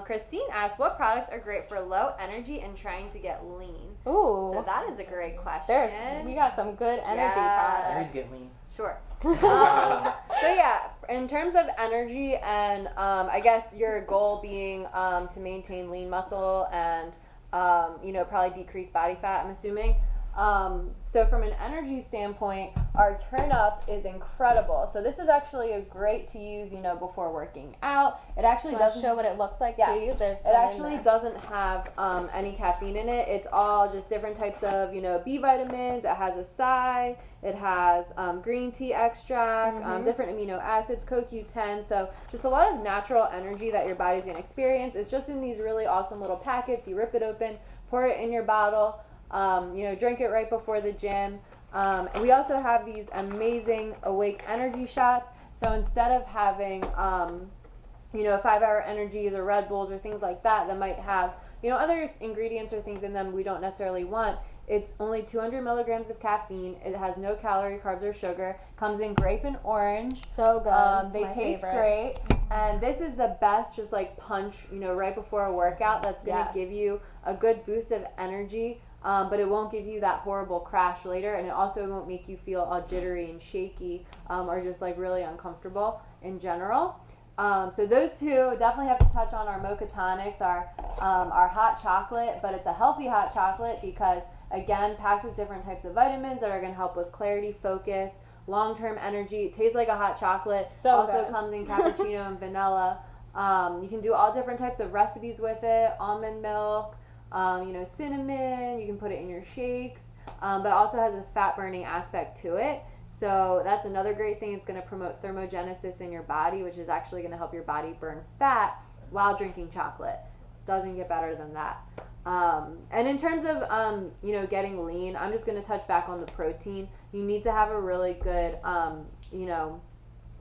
Christine asked, what products are great for low energy and trying to get lean? Ooh, So that is a great question. we got some good energy Yes. products. Aries get lean. Sure. So yeah, in terms of energy and I guess your goal being to maintain lean muscle and you know, probably decrease body fat, I'm assuming. So from an energy standpoint, our Turn Up is incredible. So this is actually a great to use, you know, before working out. It actually Let's doesn't show what it looks like Yes. to you. There's It some in actually there. doesn't have any caffeine in it. It's all just different types of, you know, B vitamins. It has acai. It has green tea extract, different amino acids, CoQ10. So just a lot of natural energy that your body's going to experience. It's just in these really awesome little packets. You rip it open, pour it in your bottle, you know, drink it right before the gym. And we also have these amazing Awake Energy shots. So instead of having you know, 5-hour energies or Red Bulls or things like that might have, you know, other ingredients or things in them we don't necessarily want. It's only 200 milligrams of caffeine. It has no calorie, carbs, or sugar. Comes in grape and orange. So good. They My taste favorite. great. And this is the best, just like punch, you know, right before a workout. That's going to Yes. give you a good boost of energy. But it won't give you that horrible crash later. And it also won't make you feel all jittery and shaky or just like really uncomfortable in general. So those two, definitely have to touch on our Mocha Tonics, our hot chocolate, but it's a healthy hot chocolate because, again, packed with different types of vitamins that are going to help with clarity, focus, long-term energy. It tastes like a hot chocolate. So also good. comes in cappuccino and vanilla. You can do all different types of recipes with it, almond milk, you know, cinnamon. You can put it in your shakes, but also has a fat-burning aspect to it. So that's another great thing. It's going to promote thermogenesis in your body, which is actually going to help your body burn fat while drinking chocolate. Doesn't get better than that. And in terms of, you know, getting lean, I'm just going to touch back on the protein. You need to have a really good, you know,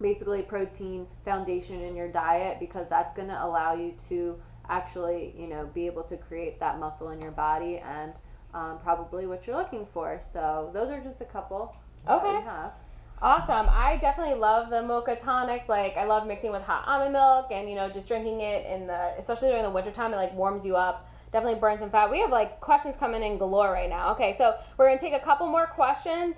basically protein foundation in your diet because that's going to allow you to actually, you know, be able to create that muscle in your body and probably what you're looking for. So those are just a couple. that we Okay. have. Awesome. I definitely love the Mocha Tonics. Like, I love mixing with hot almond milk and, you know, just drinking it especially during the wintertime, it like warms you up. Definitely burns some fat. We have like questions coming in galore right now. Okay, so we're going to take a couple more questions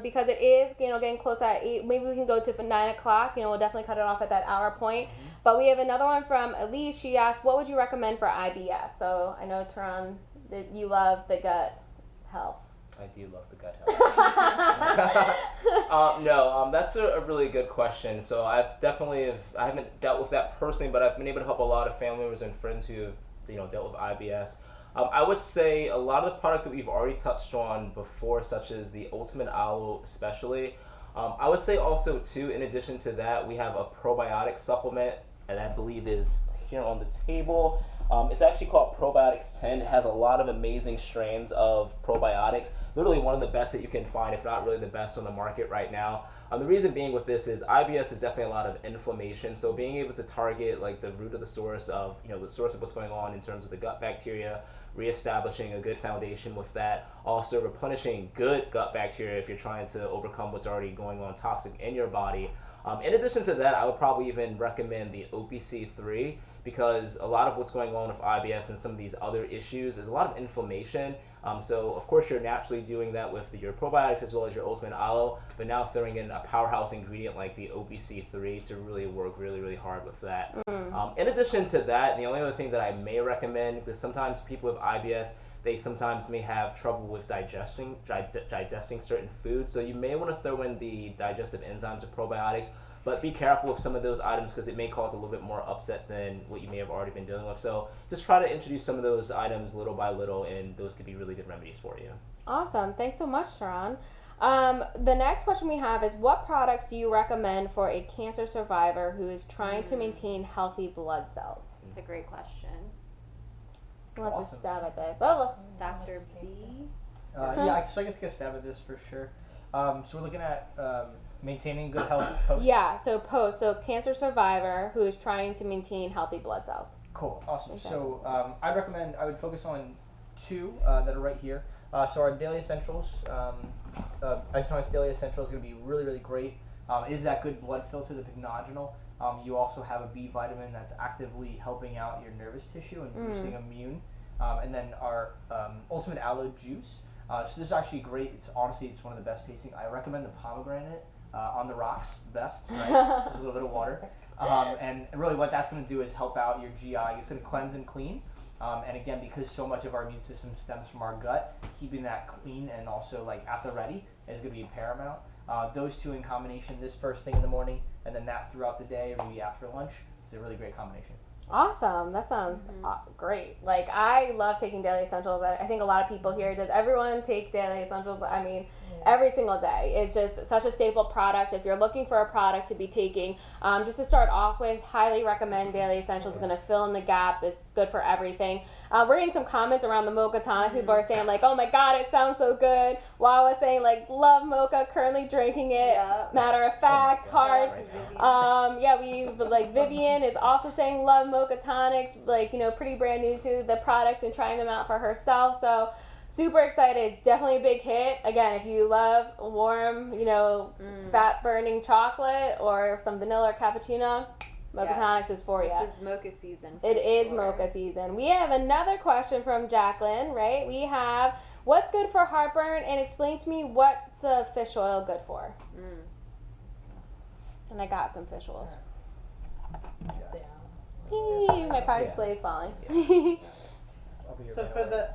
because it is, you know, getting close at 8. Maybe we can go to 9 o'clock. You know, we'll definitely cut it off at that hour point. But we have another one from Elise. She asked, what would you recommend for IBS? So I know, Teron, that you love the gut health. I do love the gut health. No, that's a really good question. So I haven't dealt with that personally, but I've been able to help a lot of family members and friends who have, you know, dealt with IBS. I would say a lot of the products that we've already touched on before, such as the Ultimate Aloe especially. I would say also too, in addition to that, we have a probiotic supplement, and I believe is here on the table. It's actually called Probiotics 10. It has a lot of amazing strains of probiotics. Literally one of the best that you can find, if not really the best on the market right now. The reason being with this is IBS is definitely a lot of inflammation. So being able to target like the root of the source of, the source of what's going on in terms of the gut bacteria, reestablishing a good foundation with that, also replenishing good gut bacteria if you're trying to overcome what's already going on toxic in your body. In addition to that, I would probably even recommend the OPC3 because a lot of what's going on with IBS and some of these other issues is a lot of inflammation. So of course you're naturally doing that with your probiotics as well as your Ultimate Aloe, but now throwing in a powerhouse ingredient like the OPC3 to really work really, really hard with that. In addition to that, the only other thing that I may recommend, because sometimes people with IBS, they sometimes may have trouble with digesting certain foods. So you may want to throw in the digestive enzymes of probiotics, but be careful with some of those items because it may cause a little bit more upset than what you may have already been dealing with. So just try to introduce some of those items little by little, and those could be really good remedies for you. Awesome. Thanks so much, Sharon. The next question we have is, what products do you recommend for a cancer survivor who is trying to maintain healthy blood cells? It's a great question. Who wants to Awesome. stab at this? Oh, Dr. B. Yeah, so I can take a stab at this for sure. So we're looking at maintaining good health post. yeah. So cancer survivor who is trying to maintain healthy blood cells. Cool, awesome. Okay. So I would focus on two that are right here. So our Daily Essentials, Isonics Daily Essentials is going to be really, really great. Is that good blood filter, the pycnogenol? You also have a B vitamin that's actively helping out your nervous tissue and boosting immune. And then our Ultimate Aloe Juice. So this is actually great. It's honestly one of the best tasting. I recommend the pomegranate on the rocks, the best, right? Just a little bit of water. And really what that's going to do is help out your GI. It's going to cleanse and clean. And again, because so much of our immune system stems from our gut, keeping that clean and also like at the ready is going to be paramount. Those two in combination, this first thing in the morning, and then that throughout the day, or maybe after lunch, is a really great combination. Awesome. That sounds great. Like, I love taking Daily Essentials. I think a lot of people here, does everyone take Daily Essentials? I mean, every single day. It's just such a staple product. If you're looking for a product to be taking, just to start off with, highly recommend Daily Essentials. It's going to fill in the gaps. It's good for everything. We're getting some comments around the Mocha Tonics. People are saying, like, oh my God, it sounds so good. While I was saying, like, love Mocha, currently drinking it. Yep. Matter of fact, hearts. Vivian is also saying love Mocha Tonics, pretty brand new to the products and trying them out for herself. So super excited. It's definitely a big hit. Again, if you love warm, fat burning chocolate or some vanilla or cappuccino, Mocha Tonics is for you. This is mocha season. It is mocha season. We have another question from Jacqueline, right? We have, what's good for heartburn, and explain to me what's a fish oil good for? And I got some fish oils. My power display is falling. So for the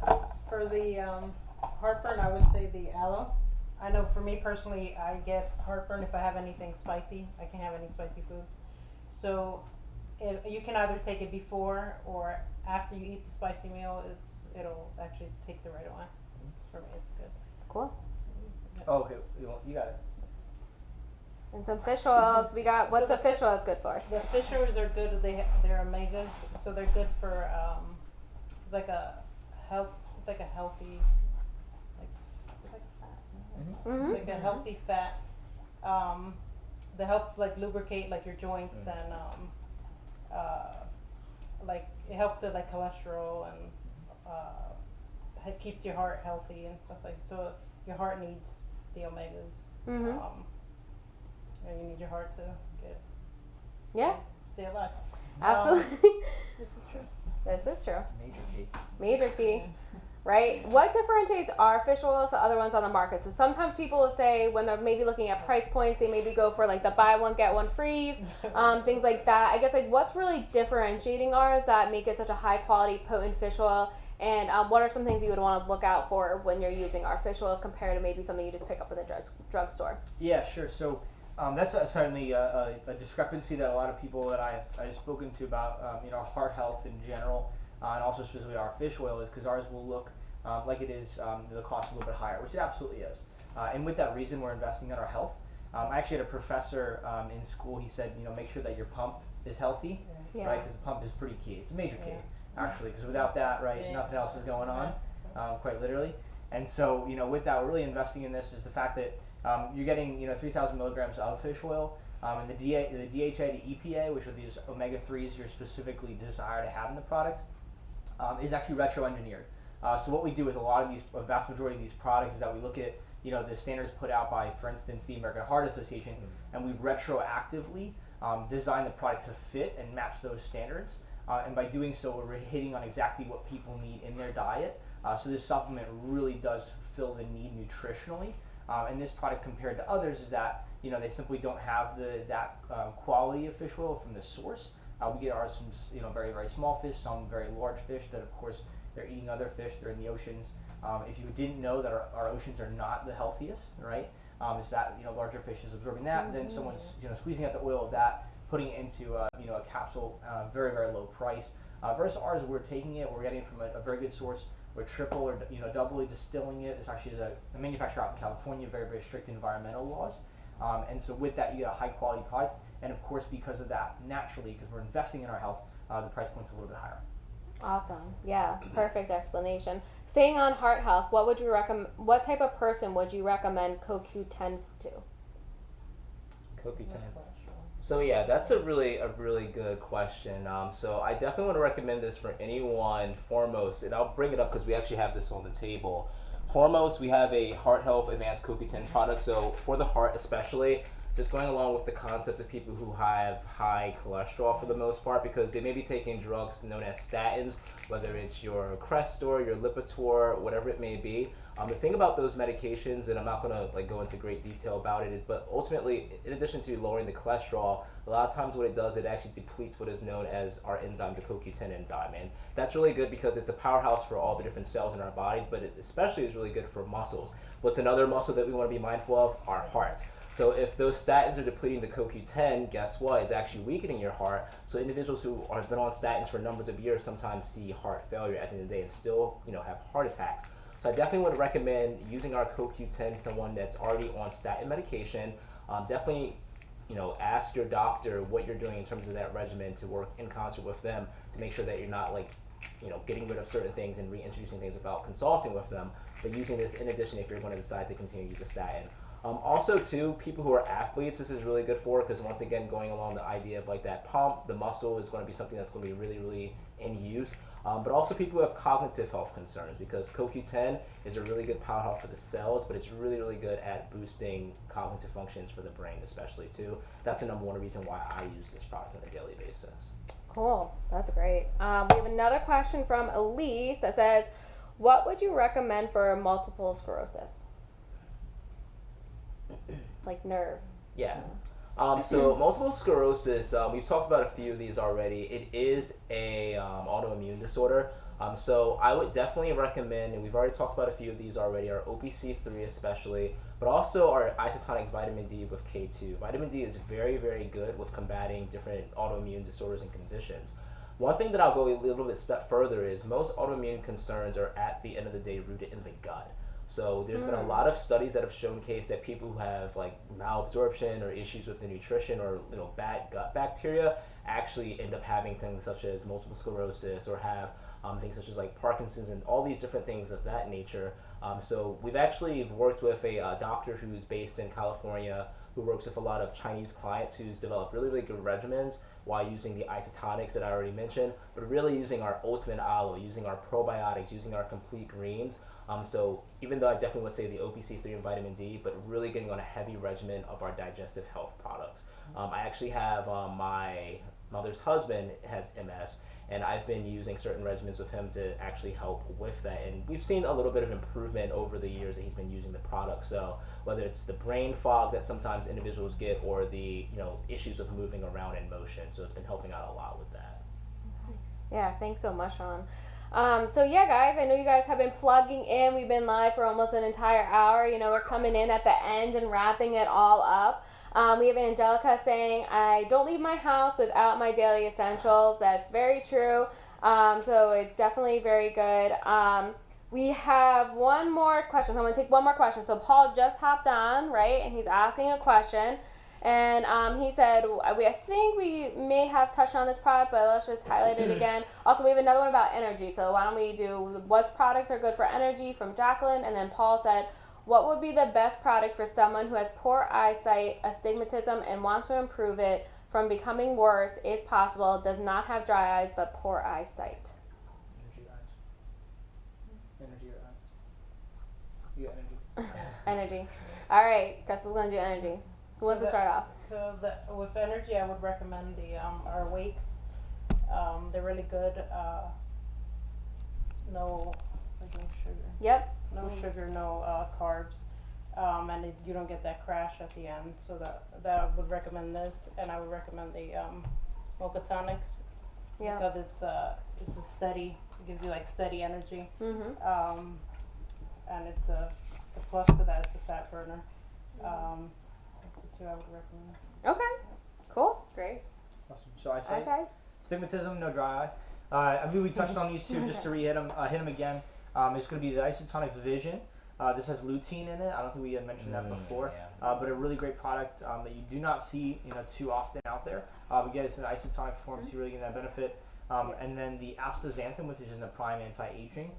heartburn, I would say the aloe. I know for me personally, I get heartburn if I have anything spicy. I can't have any spicy foods. So you can either take it before or after you eat the spicy meal. It'll actually takes it right away. For me, it's good. Cool. Oh, okay, you got it. And some fish oils. We got, what's the fish oils good for? The fish oils are good. They're omegas, so they're good for it's like a healthy, it's like fat. Mm-hmm. Like a healthy fat that helps like lubricate like your joints and like it helps with like cholesterol and it keeps your heart healthy and stuff like so your heart needs the omegas. And you need your heart to stay alive. Absolutely. This is true. This is true. Major key. Major key. Right? What differentiates our fish oils to other ones on the market? So sometimes people will say when they're maybe looking at price points, they maybe go for like the buy one, get one freeze, things like that. I guess like what's really differentiating ours that make it such a high quality, potent fish oil? And what are some things you would want to look out for when you're using our fish oils compared to maybe something you just pick up in the drugstore? Yeah, sure. So that's certainly a discrepancy that a lot of people that I've spoken to about heart health in general, and also specifically our fish oil is because ours will look like it is the cost a little bit higher, which it absolutely is. And with that reason, we're investing in our health. I actually had a professor in school. He said, make sure that your pump is healthy, Yeah. right? Because the pump is pretty key. It's a major key, Yeah. actually, because without that, right, Yeah. nothing else is going on, quite literally. And so, with that, we're really investing in this is the fact that you're getting, 3,000 milligrams of fish oil, and the DHA, the EPA, which are these omega-3s you're specifically desire to have in the product, is actually retro-engineered. So what we do with a vast majority of these products is that we look at, the standards put out by, for instance, the American Heart Association, and we retroactively design the product to fit and match those standards. And by doing so, we're hitting on exactly what people need in their diet. So this supplement really does fulfill the need nutritionally. And this product, compared to others, is that they simply don't have that quality of fish oil from the source. We get ours from very, very small fish, some very large fish that, of course, they're eating other fish. They're in the oceans. If you didn't know that our oceans are not the healthiest, right? Is that larger fish is absorbing that, then someone's squeezing out the oil of that, putting it into a capsule, very, very low price. Versus ours, we're taking it, we're getting it from a very good source. We're triple or doubly distilling it. This actually is a manufacturer out in California, very, very strict environmental laws. And so with that, you get a high quality product. And of course, because of that, naturally, because we're investing in our health, the price point's a little bit higher. Awesome. Yeah, perfect explanation. Staying on heart health, what would you recommend? What type of person would you recommend CoQ10 to? CoQ10. So yeah, that's a really good question. So I definitely want to recommend this for anyone. Foremost, and I'll bring it up because we actually have this on the table. Foremost, we have a Heart Health Advanced CoQ10 product. So for the heart especially, just going along with the concept of people who have high cholesterol for the most part, because they may be taking drugs known as statins, whether it's your Crestor, your Lipitor, whatever it may be. The thing about those medications, and I'm not going to go into great detail about it, is but ultimately, in addition to lowering the cholesterol, a lot of times what it does, it actually depletes what is known as our enzyme, the CoQ10 enzyme. And that's really good because it's a powerhouse for all the different cells in our bodies, but it especially is really good for muscles. What's another muscle that we want to be mindful of? Our hearts. So if those statins are depleting the CoQ10, guess what? It's actually weakening your heart. So individuals who have been on statins for numbers of years sometimes see heart failure at the end of the day and still, have heart attacks. So I definitely would recommend using our CoQ10 to someone that's already on statin medication. Definitely, ask your doctor what you're doing in terms of that regimen to work in concert with them to make sure that you're not getting rid of certain things and reintroducing things without consulting with them, but using this in addition if you're going to decide to continue to use a statin. Also, too, people who are athletes, this is really good for, because once again, going along the idea of that pump, the muscle is going to be something that's going to be really, really in use. But also people who have cognitive health concerns, because CoQ10 is a really good powerhouse for the cells, but it's really, really good at boosting cognitive functions for the brain, especially too. That's the number one reason why I use this product on a daily basis. Cool. That's great. We have another question from Elise that says, what would you recommend for multiple sclerosis? Like nerve. Yeah. So multiple sclerosis, we've talked about a few of these already. It is a autoimmune disorder. So I would definitely recommend, and we've already talked about a few of these already, our OPC3 especially, but also our isotonics vitamin D with K2. Vitamin D is very, very good with combating different autoimmune disorders and conditions. One thing that I'll go a little bit step further is most autoimmune concerns are at the end of the day rooted in the gut. So there's been a lot of studies that have showcased that people who have malabsorption or issues with the nutrition or bad gut bacteria actually end up having things such as multiple sclerosis or have things such as Parkinson's and all these different things of that nature. So we've actually worked with a doctor who's based in California who works with a lot of Chinese clients who's developed really, really good regimens while using the isotonics that I already mentioned, but really using our ultimate aloe, using our probiotics, using our complete greens. So even though I definitely would say the OPC3 and vitamin D, but really getting on a heavy regimen of our digestive health products. I actually have my mother's husband has MS, and I've been using certain regimens with him to actually help with that. And we've seen a little bit of improvement over the years that he's been using the product. So whether it's the brain fog that sometimes individuals get or the issues of moving around in motion. So it's been helping out a lot with that. Yeah, thanks so much, Sean. So yeah, guys, I know you guys have been plugging in. We've been live for almost an entire hour. We're coming in at the end and wrapping it all up. We have Angelica saying, I don't leave my house without my daily essentials. That's very true. So it's definitely very good. We have one more question. So I'm going to take one more question. So Paul just hopped on, right? And he's asking a question. And he said, I think we may have touched on this product, but let's just highlight it again. Also, we have another one about energy. So why don't we do what products are good for energy from Jacqueline? And then Paul said, what would be the best product for someone who has poor eyesight, astigmatism, and wants to improve it from becoming worse, if possible, does not have dry eyes, but poor eyesight? Energy eyes. Energy or eyes? You got energy. Energy. All right, Crystal's going to do energy. Who wants to start off? So with energy, I would recommend the our Wakes. They're really good. No, it's like no sugar. Yep. No sugar, no carbs, and you don't get that crash at the end. So that I would recommend this, and I would recommend the Mocha Tonics Yeah. because it's a steady, it gives you like steady energy, Mm-hmm. and it's the plus to that it's a fat burner. That's the two I would recommend. Okay. Cool. Great. Awesome. So I say Eyesight. astigmatism, no dry eye. I mean, we touched on these two just to hit them again. It's going to be the Isotonics Vision. This has lutein in it. I don't think we had mentioned that before, but a really great product that you do not see too often out there. But again, it's an isotonic form, so you really get that benefit. And then the astaxanthin, which is in the prime anti-aging.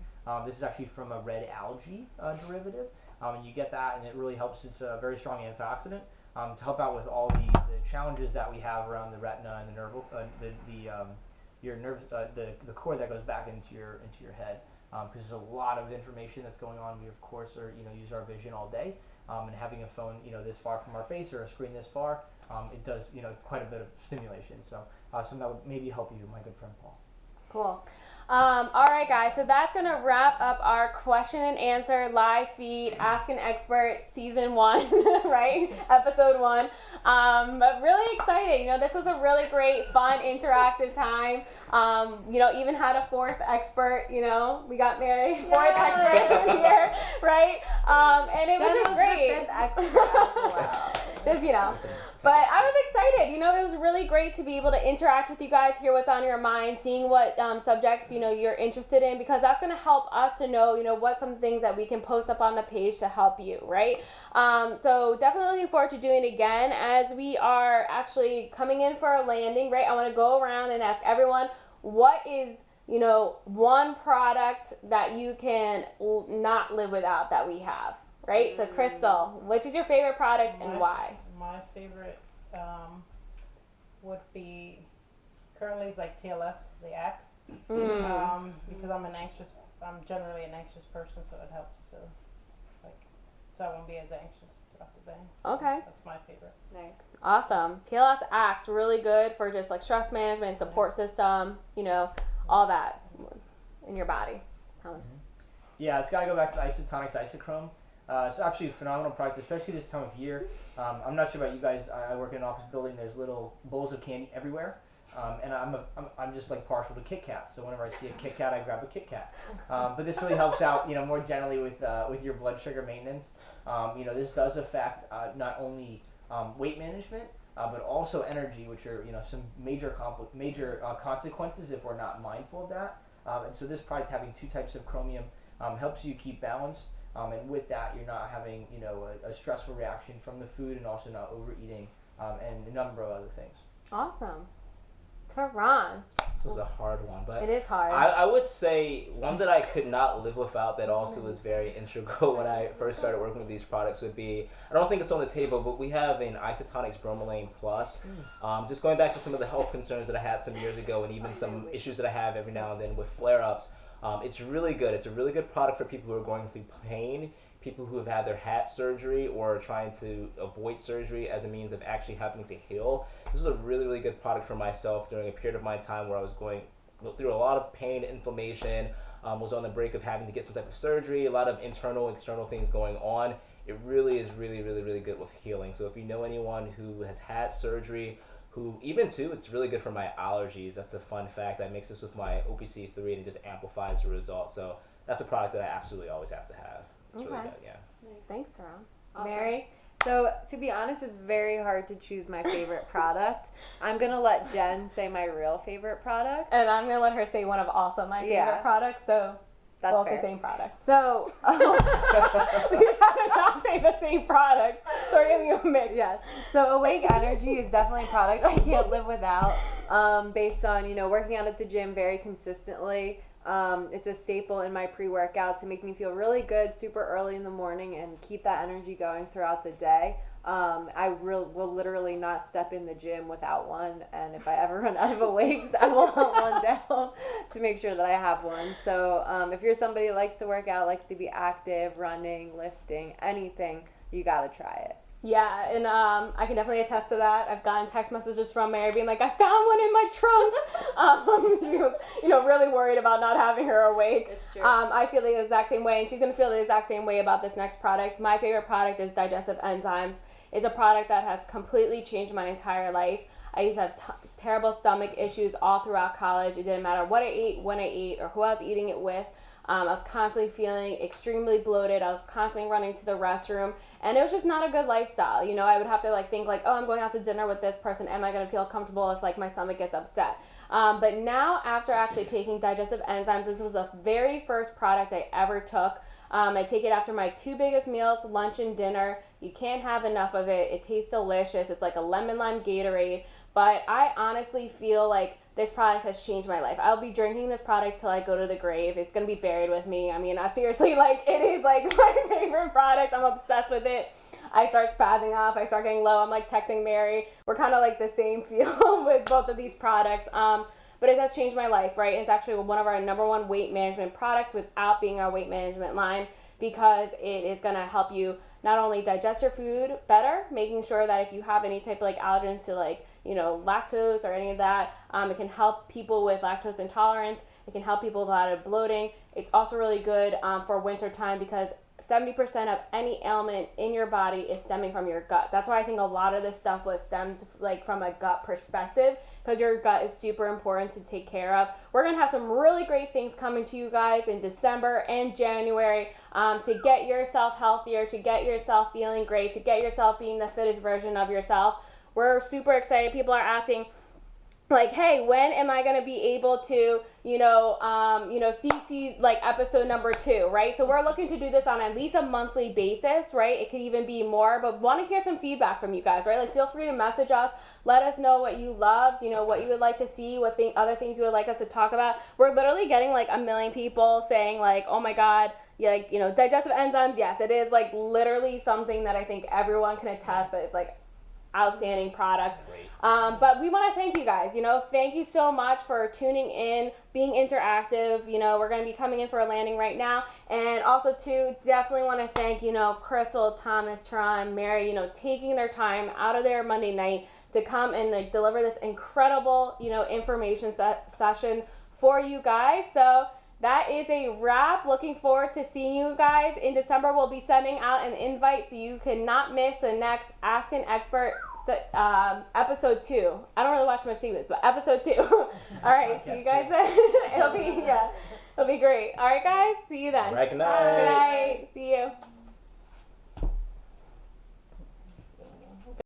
This is actually from a red algae derivative. And you get that, and it really helps. It's a very strong antioxidant to help out with all the challenges that we have around the retina and the nerve, your nerves, the cord that goes back into your head. Because there's a lot of information that's going on. We of course use our vision all day, and having a phone this far from our face or a screen this far, it does quite a bit of stimulation. So something that would maybe help you, my good friend Paul. Cool. All right, guys. So that's gonna wrap up our question and answer live feed, Ask an Expert season 1, right? Episode 1. But really exciting. This was a really great, fun, interactive time. Even had a 4th expert. We got Mary, 4th expert in here, right? And it was just great. The 5th expert as well. Just But I was excited. It was really great to be able to interact with you guys, hear what's on your mind, seeing what subjects you're interested in, because that's going to help us to know what some things that we can post up on the page to help you, right? So definitely looking forward to doing it again as we are actually coming in for a landing, right? I want to go around and ask everyone, what is one product that you can not live without that we have, right? So Crystal, which is your favorite product and why? My favorite would be currently is like TLS, the Axe, because I'm generally an anxious person, so it helps to so I won't be as anxious throughout the day. Okay. That's my favorite. Nice. Awesome. TLS Axe, really good for just like stress management, support system, all that in your body. Yeah, it's got to go back to Isotonics Isochrome. It's actually a phenomenal product, especially this time of year. I'm not sure about you guys. I work in an office building. There's little bowls of candy everywhere, and I'm just like partial to Kit Kats. So whenever I see a Kit Kat, I grab a Kit Kat. But this really helps out, more generally with your blood sugar maintenance. This does affect not only weight management, but also energy, which are some major consequences if we're not mindful of that. And so this product, having 2 types of chromium, helps you keep balance. And with that, you're not having, a stressful reaction from the food, and also not overeating, and a number of other things. Awesome. Tehran. This was a hard one, but It is hard. I would say one that I could not live without that also was very integral when I first started working with these products would be, I don't think it's on the table, but we have an Isotonics Bromelain Plus. Just going back to some of the health concerns that I had some years ago, and even some issues that I have every now and then with flare-ups. It's really good. It's a really good product for people who are going through pain, people who have had their hat surgery or are trying to avoid surgery as a means of actually helping to heal. This is a really, really good product for myself during a period of my time where I was going through a lot of pain, inflammation, was on the brink of having to get some type of surgery, a lot of internal, external things going on. It really is really, really, really good with healing. So if you know anyone who has had surgery, it's really good for my allergies. That's a fun fact. I mix this with my OPC3 and it just amplifies the results. So that's a product that I absolutely always have to have. It's really good, yeah. Thanks, Tehran. Awesome. Mary? So to be honest, it's very hard to choose my favorite product. I'm going to let Jen say my real favorite product. And I'm going to let her say one of also my favorite products. So That's both fair. the same product. So, We decided not to say the same product, so we're giving you a mix. yeah. So Awake Energy is definitely a product I can't live without. Based on working out at the gym very consistently. It's a staple in my pre-workout to make me feel really good super early in the morning and keep that energy going throughout the day. I will literally not step in the gym without one, and if I ever run out of Awakes, I will hunt one down to make sure that I have one. So if you're somebody who likes to work out, likes to be active, running, lifting, anything, you gotta try it. Yeah, and I can definitely attest to that. I've gotten text messages from Mary being like, I found one in my trunk. She was, really worried about not having her awake. It's true. I feel the exact same way, and she's going to feel the exact same way about this next product. My favorite product is Digestive Enzymes. It's a product that has completely changed my entire life. I used to have terrible stomach issues all throughout college. It didn't matter what I ate, when I ate, or who I was eating it with. I was constantly feeling extremely bloated. I was constantly running to the restroom, and it was just not a good lifestyle. I would have to think oh, I'm going out to dinner with this person. Am I going to feel comfortable if my stomach gets upset? But now, after actually taking Digestive Enzymes, this was the very first product I ever took. I take it after my 2 biggest meals, lunch and dinner. You can't have enough of it. It tastes delicious. It's like a lemon lime Gatorade. But I honestly feel like this product has changed my life. I'll be drinking this product till I go to the grave. It's going to be buried with me. I mean, seriously, it is my favorite product. I'm obsessed with it. I start spazzing off. I start getting low. I'm texting Mary. We're kind of the same feel with both of these products. But it has changed my life, right? It's actually one of our #1 weight management products without being our weight management line, because it is going to help you not only digest your food better, making sure that if you have any type of allergens to lactose or any of that, it can help people with lactose intolerance. It can help people with a lot of bloating. It's also really good for winter time, because 70% of any ailment in your body is stemming from your gut. That's why I think a lot of this stuff was stemmed from a gut perspective, because your gut is super important to take care of. We're going to have some really great things coming to you guys in December and January to get yourself healthier, to get yourself feeling great, to get yourself being the fittest version of yourself. We're super excited. People are asking, hey, when am I going to be able to, see episode number 2, right? So we're looking to do this on at least a monthly basis, right? It could even be more, but want to hear some feedback from you guys, right? Feel free to message us. Let us know what you loved, what you would like to see, what other things you would like us to talk about. We're literally getting 1 million people saying oh my God, digestive enzymes. Yes, it is literally something that I think everyone can attest that it's outstanding product. But we want to thank you guys. Thank you so much for tuning in, being interactive. We're going to be coming in for a landing right now. And also too, definitely want to thank, Crystal, Thomas, Teron, Mary, taking their time out of their Monday night to come and deliver this incredible, information session for you guys. So that is a wrap. Looking forward to seeing you guys in December. We'll be sending out an invite so you cannot miss the next Ask an Expert episode 2. I don't really watch much TV, but episode 2. All right, see you guys then. It'll be great. All right, guys, see you then. Good night. Good night. See you.